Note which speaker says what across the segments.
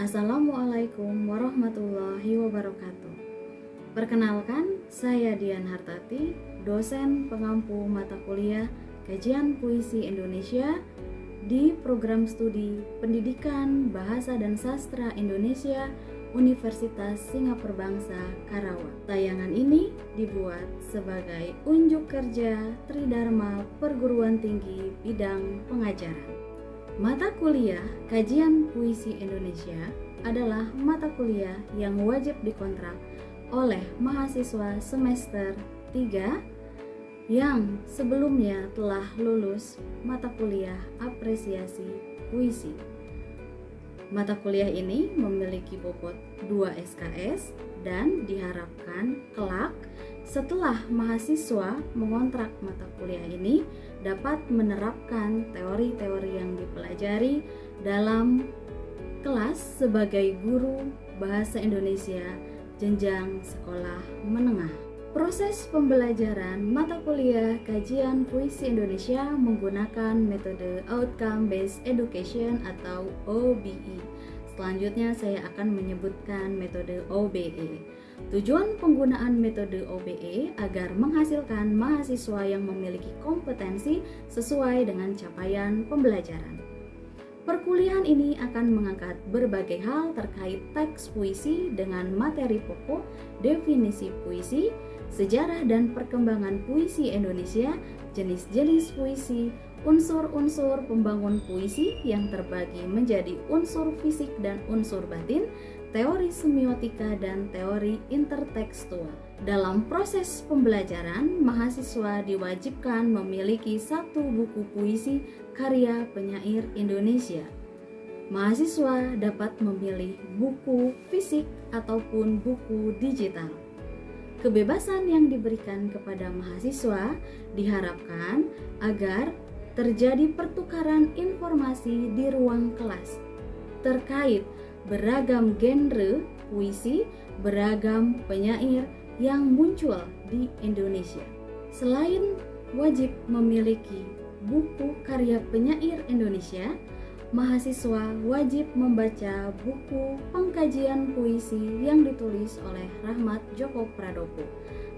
Speaker 1: Assalamualaikum warahmatullahi wabarakatuh. Perkenalkan, saya Dian Hartati, dosen pengampu mata kuliah Kajian Puisi Indonesia di Program Studi Pendidikan Bahasa dan Sastra Indonesia Universitas Singapura Bangsa, Karawang. Tayangan ini dibuat sebagai unjuk kerja Tridharma Perguruan Tinggi Bidang Pengajaran. Mata kuliah Kajian Puisi Indonesia adalah mata kuliah yang wajib dikontrak oleh mahasiswa semester 3 yang sebelumnya telah lulus mata kuliah apresiasi puisi. Mata kuliah ini memiliki bobot 2 SKS dan diharapkan kelak setelah mahasiswa mengontrak mata kuliah ini dapat menerapkan teori-teori yang dipelajari dalam kelas sebagai guru bahasa Indonesia jenjang sekolah menengah. Proses pembelajaran mata kuliah Kajian Puisi Indonesia menggunakan metode Outcome Based Education atau OBE. Selanjutnya saya akan menyebutkan metode OBE. Tujuan penggunaan metode OBE agar menghasilkan mahasiswa yang memiliki kompetensi sesuai dengan capaian pembelajaran. Perkuliahan ini akan mengangkat berbagai hal terkait teks puisi dengan materi pokok, definisi puisi, sejarah dan perkembangan puisi Indonesia, jenis-jenis puisi, unsur-unsur pembangun puisi yang terbagi menjadi unsur fisik dan unsur batin, teori semiotika dan teori intertekstual. Dalam proses pembelajaran, mahasiswa diwajibkan memiliki 1 buku puisi karya penyair Indonesia. Mahasiswa dapat memilih buku fisik ataupun buku digital. Kebebasan yang diberikan kepada mahasiswa diharapkan agar terjadi pertukaran informasi di ruang kelas terkait beragam genre puisi, beragam penyair yang muncul di Indonesia. Selain wajib memiliki buku karya penyair Indonesia, mahasiswa wajib membaca buku pengkajian puisi yang ditulis oleh Rahmat Djoko Pradopo.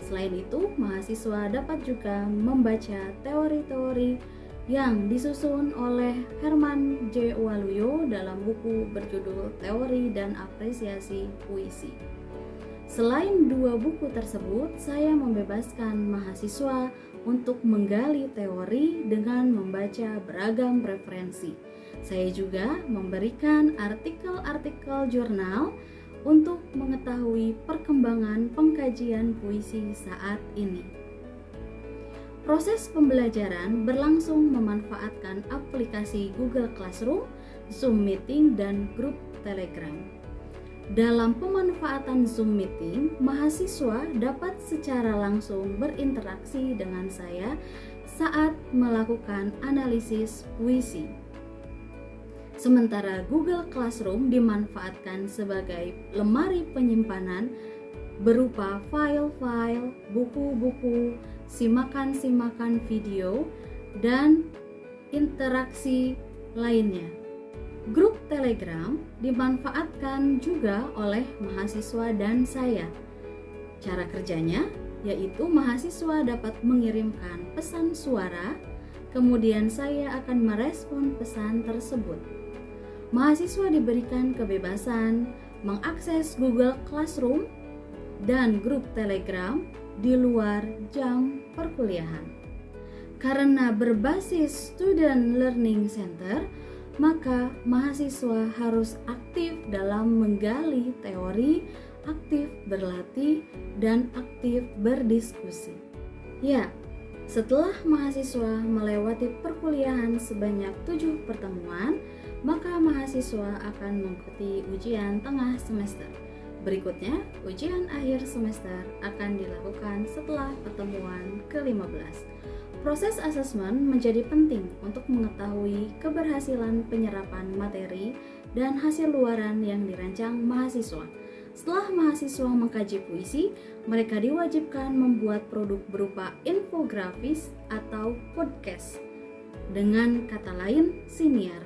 Speaker 1: Selain itu, mahasiswa dapat juga membaca teori-teori yang disusun oleh Herman J. Waluyo dalam buku berjudul Teori dan Apresiasi Puisi. Selain 2 buku tersebut, saya membebaskan mahasiswa untuk menggali teori dengan membaca beragam referensi. Saya juga memberikan artikel-artikel jurnal untuk mengetahui perkembangan pengkajian puisi saat ini. Proses pembelajaran berlangsung memanfaatkan aplikasi Google Classroom, Zoom Meeting, dan grup Telegram. Dalam pemanfaatan Zoom Meeting, mahasiswa dapat secara langsung berinteraksi dengan saya saat melakukan analisis puisi. Sementara Google Classroom dimanfaatkan sebagai lemari penyimpanan berupa file-file, buku-buku, simakan-simakan video, dan interaksi lainnya. Grup Telegram dimanfaatkan juga oleh mahasiswa dan saya. Cara kerjanya yaitu mahasiswa dapat mengirimkan pesan suara, kemudian saya akan merespon pesan tersebut. Mahasiswa diberikan kebebasan mengakses Google Classroom dan grup Telegram di luar jam perkuliahan. Karena berbasis Student Learning Center, maka mahasiswa harus aktif dalam menggali teori, aktif berlatih, dan aktif berdiskusi. Ya, setelah mahasiswa melewati perkuliahan sebanyak 7 pertemuan, maka mahasiswa akan mengikuti ujian tengah semester. Berikutnya, ujian akhir semester akan dilakukan setelah pertemuan ke-15. Proses asesmen menjadi penting untuk mengetahui keberhasilan penyerapan materi dan hasil luaran yang dirancang mahasiswa. Setelah mahasiswa mengkaji puisi, mereka diwajibkan membuat produk berupa infografis atau podcast. Dengan kata lain, siniar.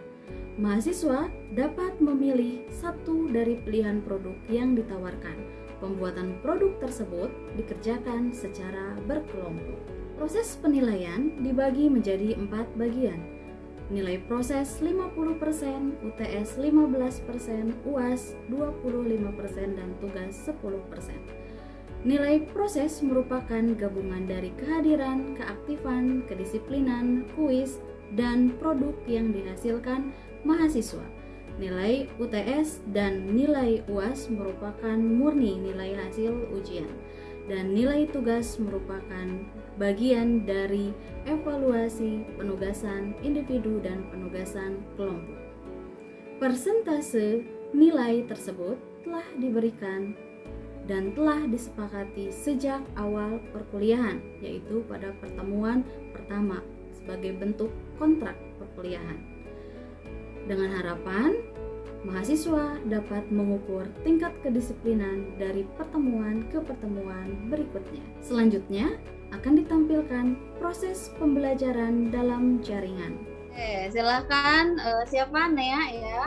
Speaker 1: Mahasiswa dapat memilih satu dari pilihan produk yang ditawarkan. Pembuatan produk tersebut dikerjakan secara berkelompok. Proses penilaian dibagi menjadi 4 bagian. Nilai proses 50%, UTS 15%, UAS 25%, dan tugas 10%. Nilai proses merupakan gabungan dari kehadiran, keaktifan, kedisiplinan, kuis, dan produk yang dihasilkan mahasiswa. Nilai UTS dan nilai UAS merupakan murni nilai hasil ujian, dan nilai tugas merupakan bagian dari evaluasi penugasan individu dan penugasan kelompok. Persentase nilai tersebut telah diberikan dan telah disepakati sejak awal perkuliahan, yaitu pada pertemuan pertama sebagai bentuk kontrak perkuliahan. Dengan harapan mahasiswa dapat mengukur tingkat kedisiplinan dari pertemuan ke pertemuan berikutnya. Selanjutnya akan ditampilkan proses pembelajaran dalam jaringan. Silahkan, siapa Nea ya?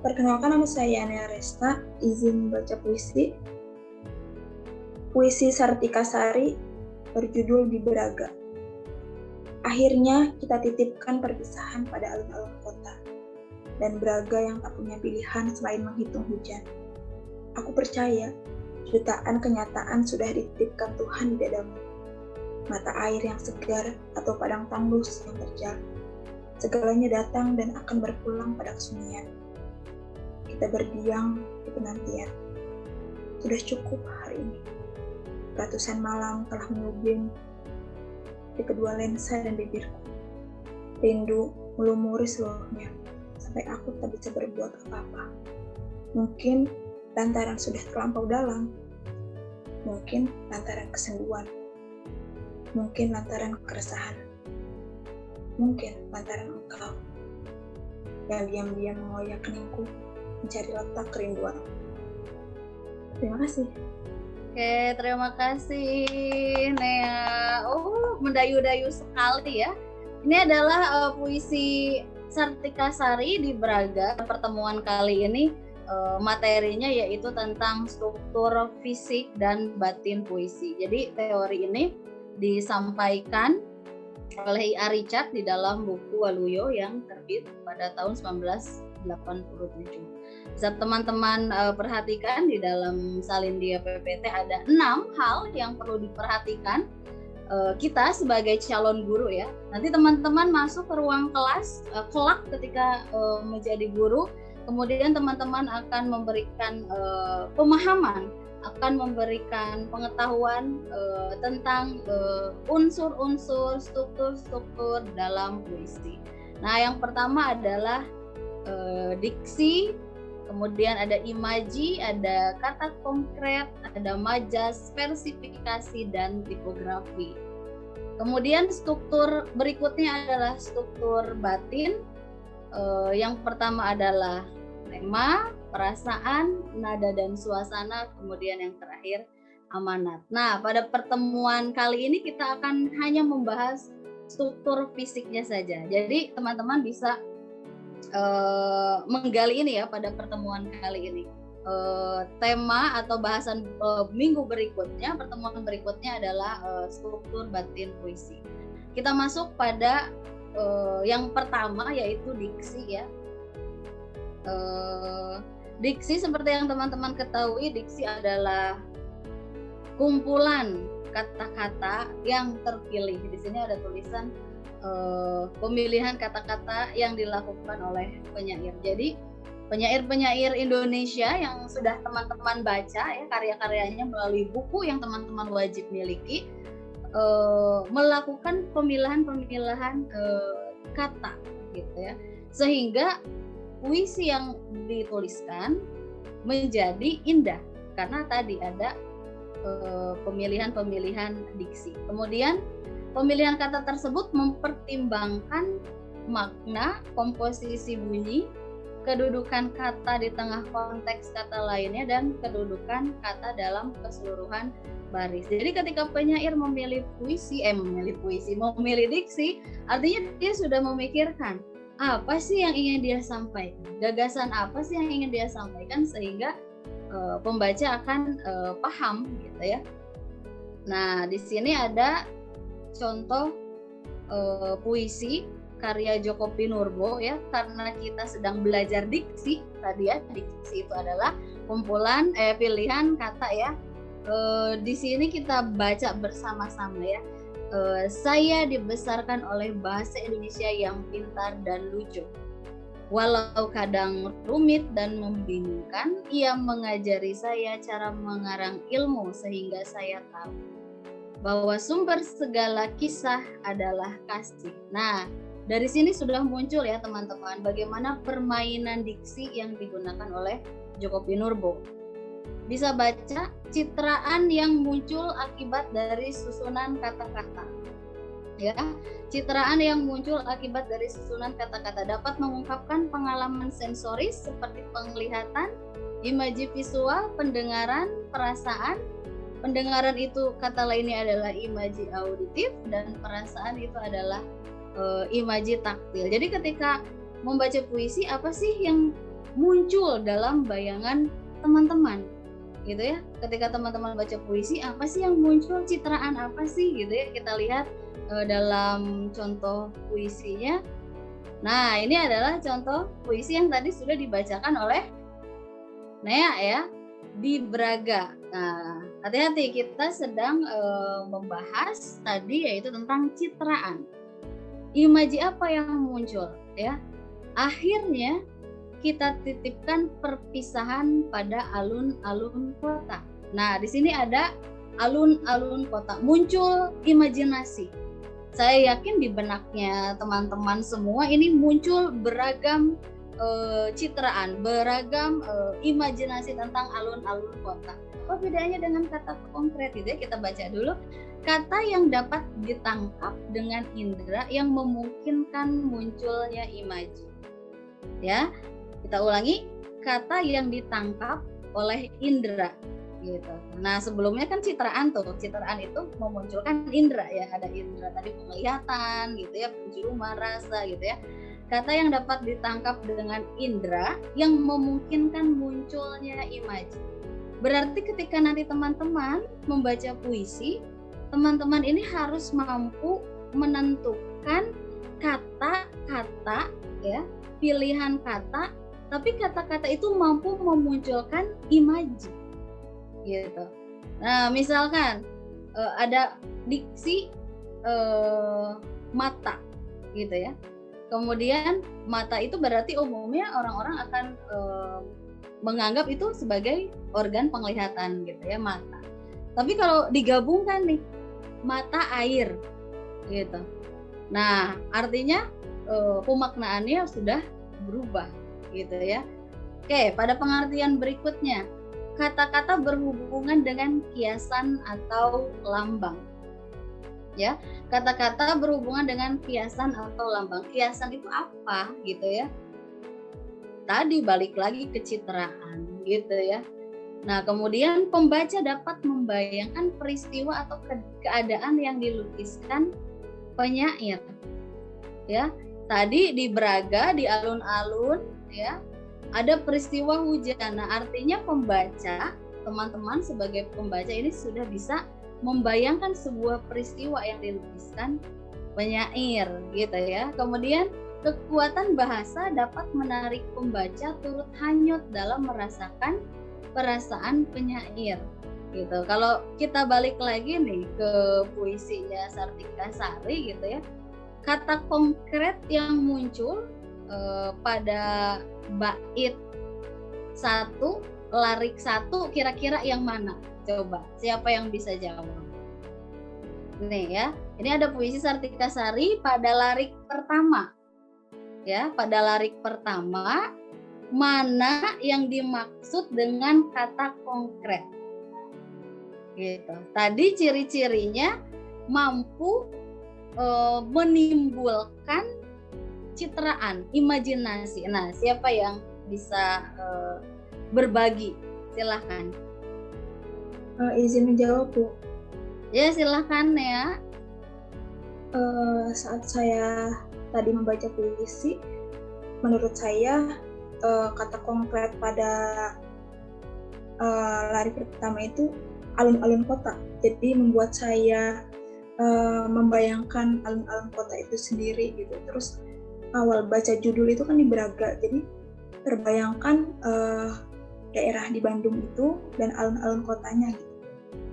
Speaker 2: Perkenalkan, nama saya Nea Resta, izin baca puisi. Puisi Sartika Sari berjudul Di Braga. Akhirnya kita titipkan perpisahan pada alun-alun kota dan Braga yang tak punya pilihan selain menghitung hujan. Aku percaya jutaan kenyataan sudah dititipkan Tuhan di dadamu. Mata air yang segar atau padang tandus yang terjal. Segalanya datang dan akan berpulang pada kesunyian. Kita berdiam di penantian. Sudah cukup hari ini. Ratusan malam telah menubing di kedua lensa dan bibirku. Rindu melumuri seluruhnya, sampai aku tak bisa berbuat apa-apa. Mungkin lantaran sudah terlampau dalam, mungkin lantaran kesenduan, mungkin lantaran keresahan, mungkin lantaran engkau yang diam-diam mengoyak keningku mencari letak kerinduan. Terima kasih.
Speaker 1: Oke, terima kasih Nea. Mendayu-dayu sekali ya. Ini adalah puisi Sartika Sari di Braga. Pertemuan kali ini materinya yaitu tentang struktur fisik dan batin puisi. Jadi teori ini disampaikan oleh I.A. Richard di dalam buku Waluyo yang terbit pada tahun 1987. Bisa teman-teman perhatikan di dalam Salindia PPT ada 6 hal yang perlu diperhatikan kita sebagai calon guru ya. Nanti teman-teman masuk ke ruang kelas kelak ketika menjadi guru, kemudian teman-teman akan memberikan pemahaman, akan memberikan pengetahuan tentang unsur-unsur, struktur-struktur dalam puisi. Nah, yang pertama adalah diksi, kemudian ada imaji, ada kata konkret, ada majas, versifikasi, dan tipografi. Kemudian struktur berikutnya adalah struktur batin. Yang pertama adalah tema, perasaan, nada dan suasana, kemudian yang terakhir amanat. Nah, pada pertemuan kali ini kita akan hanya membahas struktur fisiknya saja. Jadi teman-teman bisa menggali ini ya pada pertemuan kali ini. Tema atau bahasan minggu berikutnya, pertemuan berikutnya adalah struktur batin puisi. Kita masuk pada yang pertama yaitu diksi ya. Diksi seperti yang teman-teman ketahui, diksi adalah kumpulan kata-kata yang terpilih. Di sini ada tulisan pemilihan kata-kata yang dilakukan oleh penyair. Jadi penyair-penyair Indonesia yang sudah teman-teman baca ya karya-karyanya melalui buku yang teman-teman wajib miliki, melakukan pemilahan-pemilahan kata gitu ya, sehingga puisi yang dituliskan menjadi indah karena tadi ada pemilihan-pemilihan diksi. Kemudian pemilihan kata tersebut mempertimbangkan makna, komposisi bunyi, kedudukan kata di tengah konteks kata lainnya, dan kedudukan kata dalam keseluruhan baris. Jadi ketika penyair memilih diksi, artinya dia sudah memikirkan apa sih yang ingin dia sampaikan, gagasan apa sih yang ingin dia sampaikan, sehingga pembaca akan paham gitu ya. Nah, di sini ada contoh puisi karya Djoko Pinurbo ya, karena kita sedang belajar diksi tadi ya. Diksi itu adalah kumpulan pilihan kata ya. Di sini kita baca bersama-sama ya. Saya dibesarkan oleh bahasa Indonesia yang pintar dan lucu. Walau kadang rumit dan membingungkan, ia mengajari saya cara mengarang ilmu sehingga saya tahu bahwa sumber segala kisah adalah kasih. Nah, dari sini sudah muncul ya teman-teman, bagaimana permainan diksi yang digunakan oleh Djoko Pinurbo. Bisa baca citraan yang muncul akibat dari susunan kata-kata. Ya, citraan yang muncul akibat dari susunan kata-kata dapat mengungkapkan pengalaman sensoris seperti penglihatan, imaji visual, pendengaran, perasaan. Pendengaran itu kata lainnya adalah imaji auditif, dan perasaan itu adalah imaji taktil. Jadi ketika membaca puisi, apa sih yang muncul dalam bayangan teman-teman? Gitu ya. Ketika teman-teman baca puisi, apa sih yang muncul, citraan apa sih gitu ya. Kita lihat dalam contoh puisinya. Nah, ini adalah contoh puisi yang tadi sudah dibacakan oleh Nea ya, di Braga. Nah, hati-hati, kita sedang membahas tadi yaitu tentang citraan. Imaji apa yang muncul ya? Akhirnya kita titipkan perpisahan pada alun-alun kota. Nah, di sini ada alun-alun kota, muncul imajinasi. Saya yakin di benaknya teman-teman semua ini muncul beragam citraan, beragam imajinasi tentang alun-alun kota. Apa bedanya dengan kata konkret itu ya? Kita baca dulu. Kata yang dapat ditangkap dengan indera yang memungkinkan munculnya imaji. Ya, kita ulangi, kata yang ditangkap oleh indera gitu. Nah, sebelumnya kan citraan tuh. Citraan itu memunculkan indera ya, ada indera tadi penglihatan gitu ya, penciuman, rasa gitu ya. Kata yang dapat ditangkap dengan indera yang memungkinkan munculnya imaji. Berarti ketika nanti teman-teman membaca puisi, teman-teman ini harus mampu menentukan kata-kata ya, pilihan kata, tapi kata-kata itu mampu memunculkan imaji gitu. Nah, misalkan ada diksi mata gitu ya. Kemudian mata itu berarti umumnya orang-orang akan menganggap itu sebagai organ penglihatan gitu ya, mata. Tapi kalau digabungkan nih, mata air gitu. Nah, artinya pemaknaannya sudah berubah gitu ya. Oke, pada pengertian berikutnya, kata-kata berhubungan dengan kiasan atau lambang. Ya, kata-kata berhubungan dengan kiasan atau lambang. Kiasan itu apa gitu ya? Tadi balik lagi ke citraan gitu ya. Nah, kemudian pembaca dapat membayangkan peristiwa atau keadaan yang dilukiskan penyair. Ya, tadi di Braga, di alun-alun ya, ada peristiwa hujan. Nah, artinya pembaca, teman-teman sebagai pembaca ini sudah bisa membayangkan sebuah peristiwa yang dilukiskan penyair gitu ya. Kemudian kekuatan bahasa dapat menarik pembaca turut hanyut dalam merasakan perasaan penyair gitu. Kalau kita balik lagi nih ke puisinya Sartika Sari gitu ya, kata konkret yang muncul pada bait 1, larik 1 kira-kira yang mana? Coba, siapa yang bisa jawab? Nih ya, ini ada puisi Sartika Sari pada larik pertama. Ya, pada larik pertama, mana yang dimaksud dengan kata konkret? Gitu. Tadi ciri-cirinya mampu menimbulkan citraan, imajinasi. Nah, siapa yang bisa berbagi? Silahkan.
Speaker 2: Izin menjawab, Bu.
Speaker 1: Ya, silahkan ya.
Speaker 2: Saat saya tadi membaca puisi, menurut saya kata konkret pada lari pertama itu alun-alun kota. Jadi membuat saya membayangkan alun-alun kota itu sendiri gitu. Terus awal baca judul itu kan di Braga, jadi terbayangkan daerah di Bandung itu dan alun-alun kotanya gitu.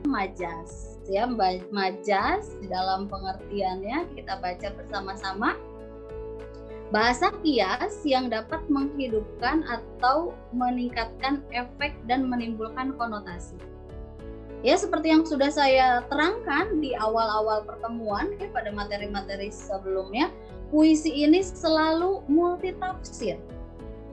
Speaker 1: Majas ya, majas di dalam pengertiannya kita baca bersama-sama. Bahasa kias yang dapat menghidupkan atau meningkatkan efek dan menimbulkan konotasi. Ya, seperti yang sudah saya terangkan di awal-awal pertemuan ya, pada materi-materi sebelumnya, puisi ini selalu multitafsir.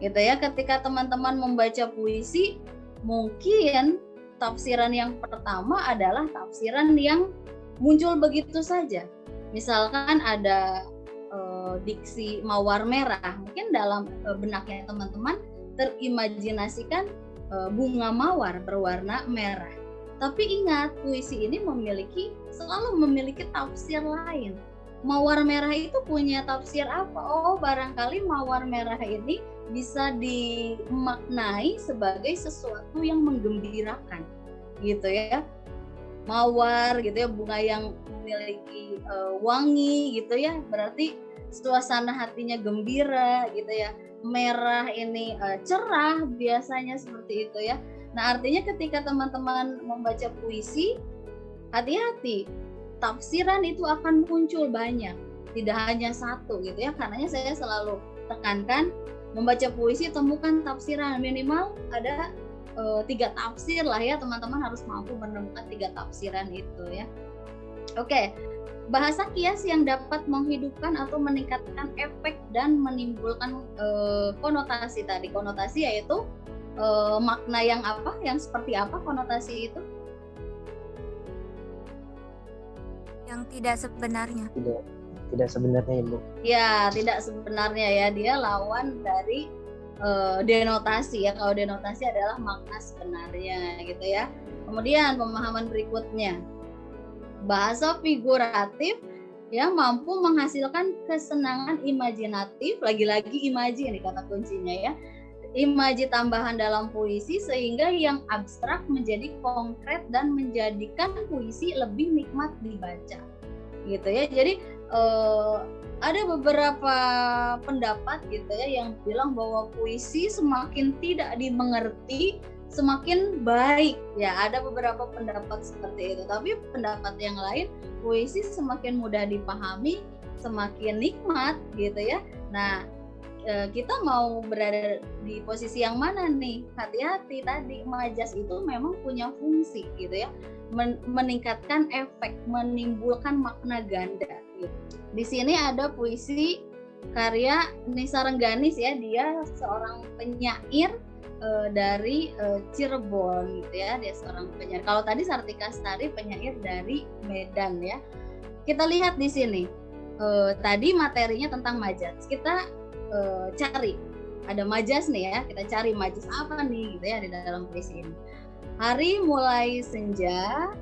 Speaker 1: Gitu ya, ketika teman-teman membaca puisi, mungkin tafsiran yang pertama adalah tafsiran yang muncul begitu saja. Misalkan ada diksi mawar merah, mungkin dalam benaknya teman-teman terimajinasikan bunga mawar berwarna merah. Tapi ingat, puisi ini selalu memiliki tafsir lain. Mawar merah itu punya tafsir apa? Oh, barangkali mawar merah ini bisa dimaknai sebagai sesuatu yang menggembirakan, gitu ya. Mawar gitu ya, bunga yang memiliki wangi gitu ya, berarti suasana hatinya gembira gitu ya. Merah ini cerah biasanya seperti itu ya. Nah, artinya ketika teman-teman membaca puisi, hati-hati, tafsiran itu akan muncul banyak, tidak hanya satu gitu ya. Karenanya saya selalu tekankan, membaca puisi temukan tafsiran, minimal ada 3 tafsir lah ya, teman-teman harus mampu menemukan 3 tafsiran itu ya. Oke, bahasa kias yang dapat menghidupkan atau meningkatkan efek dan menimbulkan konotasi tadi. Konotasi yaitu makna yang apa, yang seperti apa konotasi itu?
Speaker 3: Yang tidak sebenarnya.
Speaker 4: Tidak sebenarnya, Ibu.
Speaker 1: Ya, tidak sebenarnya ya, dia lawan dari denotasi ya. Kalau denotasi adalah makna sebenarnya gitu ya. Kemudian pemahaman berikutnya, bahasa figuratif ya mampu menghasilkan kesenangan imajinatif, lagi-lagi imaji ini kata kuncinya ya. Imaji tambahan dalam puisi sehingga yang abstrak menjadi konkret dan menjadikan puisi lebih nikmat dibaca gitu ya. Jadi ada beberapa pendapat gitu ya yang bilang bahwa puisi semakin tidak dimengerti semakin baik ya. Ada beberapa pendapat seperti itu, tapi pendapat yang lain, puisi semakin mudah dipahami semakin nikmat gitu ya. Nah, kita mau berada di posisi yang mana nih? Hati-hati, tadi majas itu memang punya fungsi gitu ya, meningkatkan efek, menimbulkan makna ganda gitu. Di sini ada puisi karya Nisa Rengganis ya, dia seorang penyair dari Cirebon gitu ya, dia seorang penyair. Kalau tadi Sartika Sari penyair dari Medan ya. Kita lihat di sini tadi materinya tentang majas. Kita cari, ada majas nih ya, kita cari majas apa nih gitu ya di dalam puisi ini. Hari mulai senja,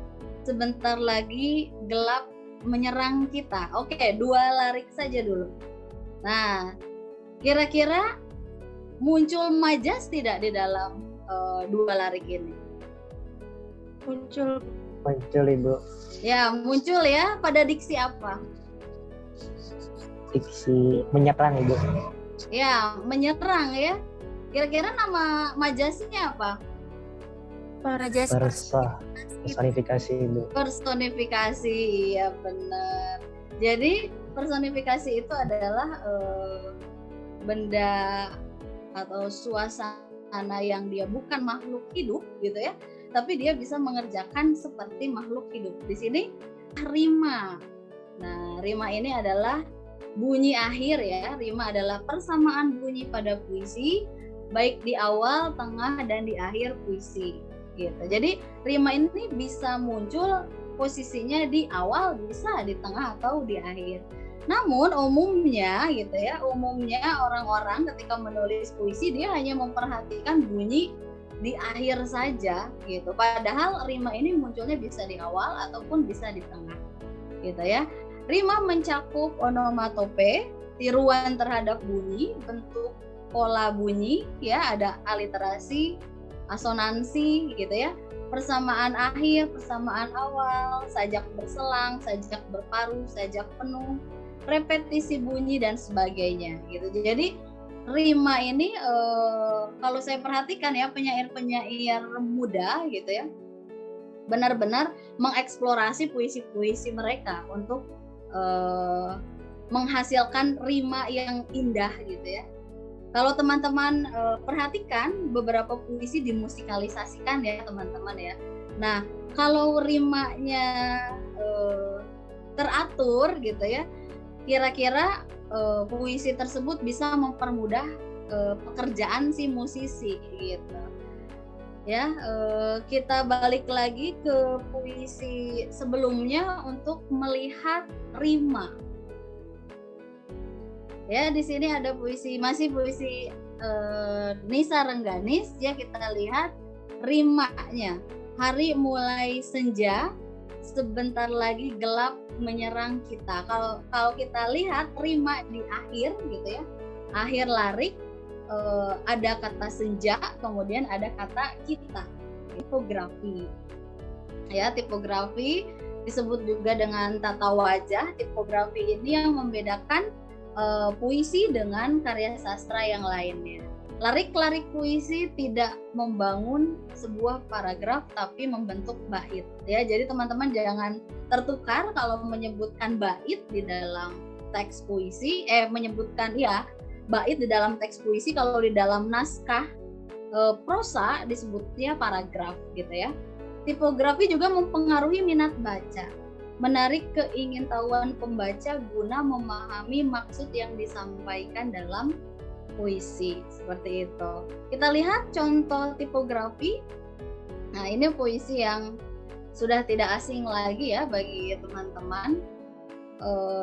Speaker 1: sebentar lagi gelap menyerang kita. Oke, 2 larik saja dulu. Nah, kira-kira muncul majas tidak di dalam 2 larik ini?
Speaker 3: Muncul,
Speaker 4: Ibu.
Speaker 1: Ya, muncul ya. Pada diksi apa?
Speaker 4: Diksi menyerang, Ibu.
Speaker 1: Ya, menyerang ya. Kira-kira nama majasnya apa?
Speaker 4: Personifikasi, Ibu.
Speaker 1: Personifikasi, iya benar. Jadi personifikasi itu adalah benda atau suasana yang dia bukan makhluk hidup gitu ya, tapi dia bisa mengerjakan seperti makhluk hidup. Di sini rima. Nah, rima ini adalah bunyi akhir ya. Rima adalah persamaan bunyi pada puisi, baik di awal, tengah, dan di akhir puisi gitu. Jadi rima ini bisa muncul posisinya di awal, bisa di tengah atau di akhir. Namun umumnya gitu ya, orang-orang ketika menulis puisi dia hanya memperhatikan bunyi di akhir saja gitu. Padahal rima ini munculnya bisa di awal ataupun bisa di tengah gitu ya. Rima mencakup onomatope tiruan terhadap bunyi, bentuk pola bunyi, ya ada aliterasi, asonansi gitu ya, persamaan akhir, persamaan awal, sajak berselang, sajak berparu, sajak penuh, repetisi bunyi dan sebagainya gitu. Jadi rima ini kalau saya perhatikan ya, penyair-penyair muda gitu ya, benar-benar mengeksplorasi puisi-puisi mereka untuk menghasilkan rima yang indah gitu ya. Kalau teman-teman perhatikan, beberapa puisi dimusikalisasikan ya teman-teman ya. Nah, kalau rimanya teratur gitu ya, kira-kira puisi tersebut bisa mempermudah pekerjaan si musisi gitu. Ya, kita balik lagi ke puisi sebelumnya untuk melihat rima. Ya, di sini ada masih puisi Nisa Rengganis ya, kita lihat rimanya. Hari mulai senja, sebentar lagi gelap menyerang kita. Kalau kita lihat rima di akhir gitu ya, akhir larik ada kata senja, kemudian ada kata kita. Tipografi. Ya, tipografi disebut juga dengan tata wajah. Tipografi ini yang membedakan puisi dengan karya sastra yang lainnya. Larik-larik puisi tidak membangun sebuah paragraf tapi membentuk bait ya. Jadi teman-teman jangan tertukar kalau menyebutkan bait di dalam teks puisi, menyebutkan ya bait di dalam teks puisi, kalau di dalam naskah prosa disebutnya paragraf gitu ya. Tipografi juga mempengaruhi minat baca, menarik keingintahuan pembaca guna memahami maksud yang disampaikan dalam puisi, seperti itu. Kita lihat contoh tipografi. Nah, ini puisi yang sudah tidak asing lagi ya bagi teman-teman.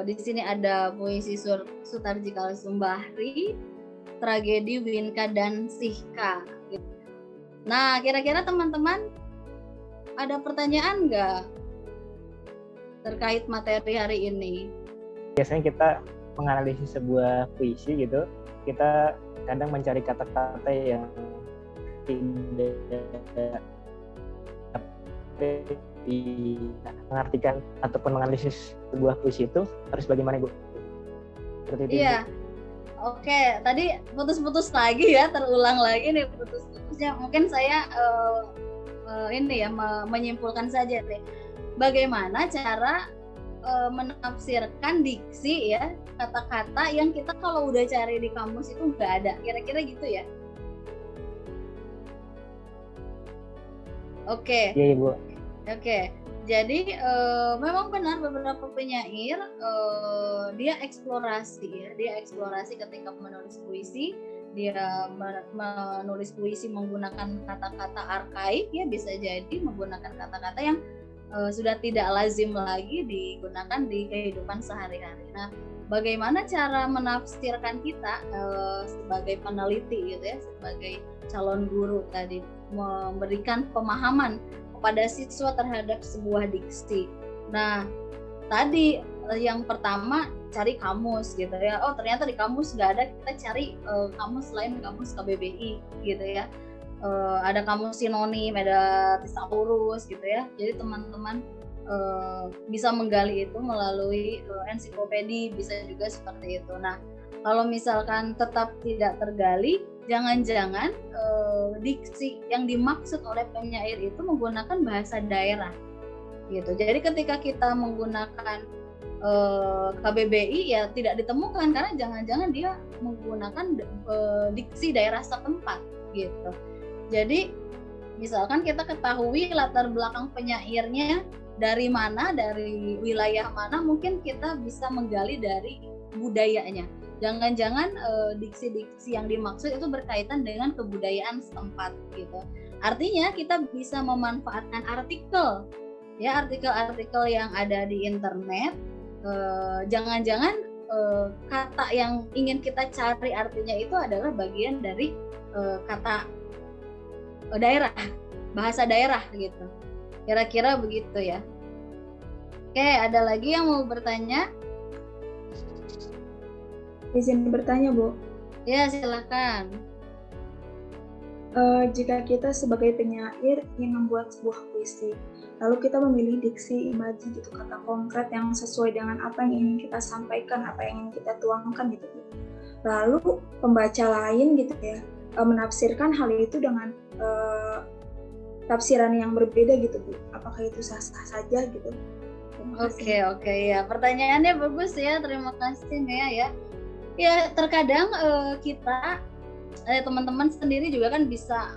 Speaker 1: Di sini ada puisi Sutarji Kalsumbahri, tragedi Winka dan Sihka. Nah, kira-kira teman-teman ada pertanyaan nggak terkait materi hari ini?
Speaker 4: Biasanya kita menganalisis sebuah puisi gitu, kita kadang mencari kata-kata yang tidak mengartikan ataupun menganalisis sebuah puisi itu harus bagaimana, Bu? Seperti itu.
Speaker 1: Iya. Oke, tadi putus-putus lagi ya, terulang lagi nih putus-putusnya. Mungkin saya menyimpulkan saja deh. Bagaimana cara menafsirkan diksi ya, kata-kata yang kita kalau udah cari di kamus itu nggak ada, kira-kira gitu ya. Oke.
Speaker 4: Iya, Bu.
Speaker 1: Oke. Jadi memang benar beberapa penyair dia eksplorasi ketika menulis puisi. Dia menulis puisi menggunakan kata-kata arkaik ya, bisa jadi menggunakan kata-kata yang sudah tidak lazim lagi digunakan di kehidupan sehari-hari. Nah, bagaimana cara menafsirkan kita sebagai peneliti gitu ya, sebagai calon guru tadi, memberikan pemahaman kepada siswa terhadap sebuah diksi. Nah, tadi yang pertama cari kamus gitu ya. Oh, ternyata di kamus nggak ada, kita cari kamus lain, kamus KBBI gitu ya. Ada kamus sinonim, ada thesaurus gitu ya. Jadi teman-teman bisa menggali itu melalui ensiklopedi, bisa juga seperti itu. Nah, kalau misalkan tetap tidak tergali, jangan-jangan diksi yang dimaksud oleh penyair itu menggunakan bahasa daerah gitu. Jadi ketika kita menggunakan KBBI ya tidak ditemukan, karena jangan-jangan dia menggunakan diksi daerah setempat gitu. Jadi misalkan kita ketahui latar belakang penyairnya dari mana, dari wilayah mana, mungkin kita bisa menggali dari budayanya. Jangan-jangan diksi-diksi yang dimaksud itu berkaitan dengan kebudayaan setempat gitu. Artinya kita bisa memanfaatkan artikel ya, artikel-artikel yang ada di internet. Jangan-jangan kata yang ingin kita cari artinya itu adalah bagian dari kata daerah, bahasa daerah gitu. Kira-kira begitu ya. Oke, ada lagi yang mau bertanya?
Speaker 2: Izin bertanya, Bu.
Speaker 1: Ya, silakan.
Speaker 2: Jika kita sebagai penyair ingin membuat sebuah puisi, lalu kita memilih diksi, imaji gitu, kata konkret yang sesuai dengan apa yang ingin kita sampaikan, apa yang ingin kita tuangkan gitu, Bu. Lalu pembaca lain gitu ya, menafsirkan hal itu dengan tafsiran yang berbeda gitu, Bu. Apakah itu sah-sah saja gitu?
Speaker 1: Oke, ya. Pertanyaannya bagus ya. Terima kasih Nea ya. Ya, terkadang kita teman-teman sendiri juga kan bisa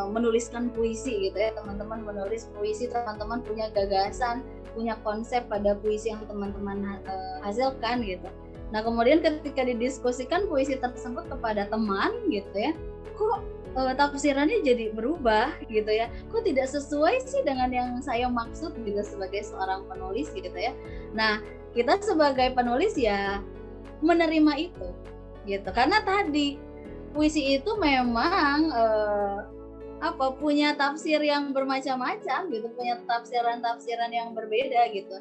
Speaker 1: menuliskan puisi gitu ya. Teman-teman menulis puisi, teman-teman punya gagasan, punya konsep pada puisi yang teman-teman hasilkan gitu. Nah, kemudian ketika didiskusikan puisi tersebut kepada teman gitu ya, kok tafsirannya jadi berubah gitu ya, kok tidak sesuai sih dengan yang saya maksud gitu sebagai seorang penulis gitu ya. Nah, kita sebagai penulis ya menerima itu gitu, karena tadi puisi itu memang punya tafsir yang bermacam-macam gitu, punya tafsiran-tafsiran yang berbeda gitu.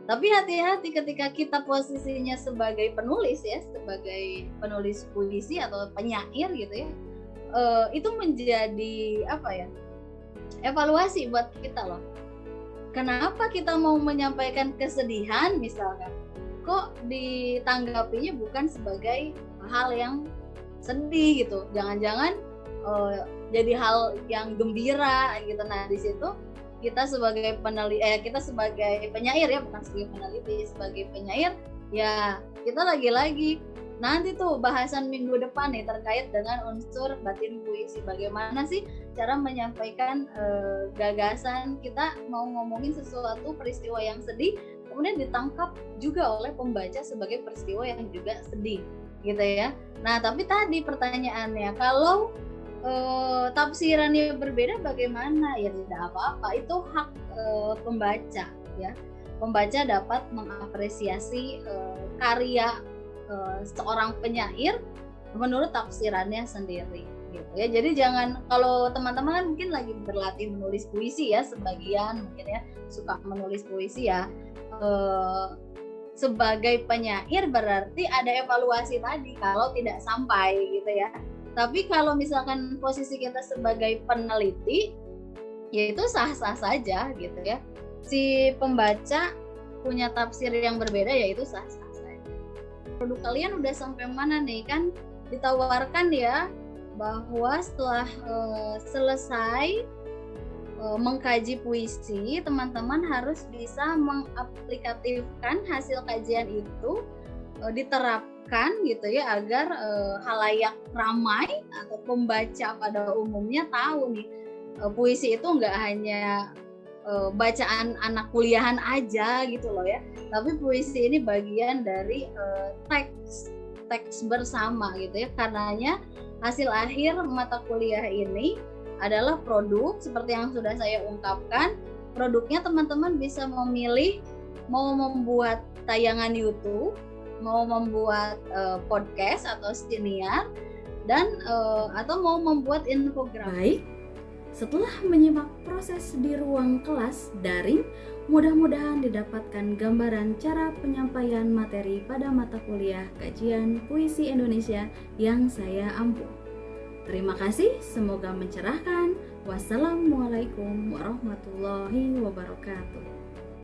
Speaker 1: Tapi hati-hati ketika kita posisinya sebagai penulis ya, sebagai penulis puisi atau penyair gitu ya, itu menjadi evaluasi buat kita loh. Kenapa kita mau menyampaikan kesedihan misalkan, kok ditanggapinya bukan sebagai hal yang sedih gitu, jangan-jangan jadi hal yang gembira gitu. Nah, di situ kita sebagai kita sebagai penyair ya, bukan sebagai peneliti, sebagai penyair ya, kita lagi-lagi nanti tuh bahasan minggu depan nih terkait dengan unsur batin puisi. Bagaimana sih cara menyampaikan gagasan kita, mau ngomongin sesuatu peristiwa yang sedih kemudian ditangkap juga oleh pembaca sebagai peristiwa yang juga sedih gitu ya. Nah, tapi tadi pertanyaannya, kalau tafsirannya berbeda bagaimana? Ya tidak apa-apa, itu hak pembaca ya. Pembaca dapat mengapresiasi karya seorang penyair menurut tafsirannya sendiri gitu ya. Jadi jangan, kalau teman-teman kan mungkin lagi berlatih menulis puisi ya, sebagian mungkin ya suka menulis puisi ya, sebagai penyair berarti ada evaluasi tadi kalau tidak sampai gitu ya. Tapi kalau misalkan posisi kita sebagai peneliti, ya itu sah-sah saja gitu ya. Si pembaca punya tafsir yang berbeda, ya itu sah-sah saja. Produk kalian udah sampai mana nih? Kan ditawarkan ya bahwa setelah selesai mengkaji puisi, teman-teman harus bisa mengaplikatifkan hasil kajian itu, diterapkan gitu ya, agar halayak ramai atau pembaca pada umumnya tahu nih, puisi itu nggak hanya bacaan anak kuliahan aja gitu loh ya, tapi puisi ini bagian dari teks bersama gitu ya. Karenanya hasil akhir mata kuliah ini adalah produk seperti yang sudah saya ungkapkan. Produknya teman-teman bisa memilih mau membuat tayangan YouTube, mau membuat podcast atau siniar, dan atau mau membuat infografik.
Speaker 5: Setelah menyimak proses di ruang kelas daring, mudah-mudahan didapatkan gambaran cara penyampaian materi pada mata kuliah kajian puisi Indonesia yang saya ampuh. Terima kasih, semoga mencerahkan. Wassalamualaikum warahmatullahi wabarakatuh.